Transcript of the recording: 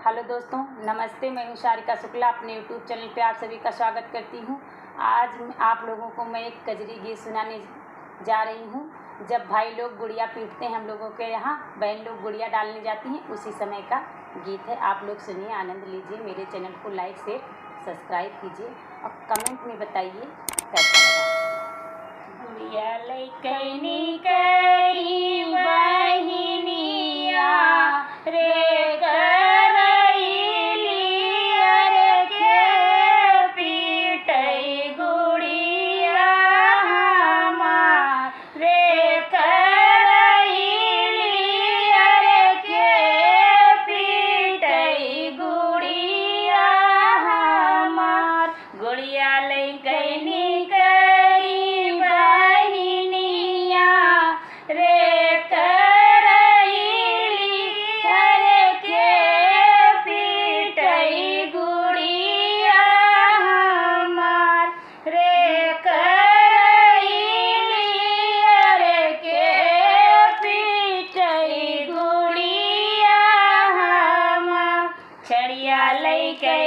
Hello दोस्तों, नमस्ते। मैं हूँ शारिका शुक्ला। अपने यूट्यूब चैनल पे आप सभी का स्वागत करती हूँ। आज आप लोगों को मैं एक कजरी गीत सुनाने जा रही हूँ। जब भाई लोग गुड़िया पीटते हैं, हम लोगों के यहाँ बहन लोग गुड़िया डालने जाती हैं, उसी समय का गीत है। आप लोग सुनिए, आनंद लीजिए। मेरे चैनल को लाइक शेयर सब्सक्राइब कीजिए और कमेंट में बताइए कैसा लगा। गुड़िया लइकनी कई बहिनिया रे छड़िया लइके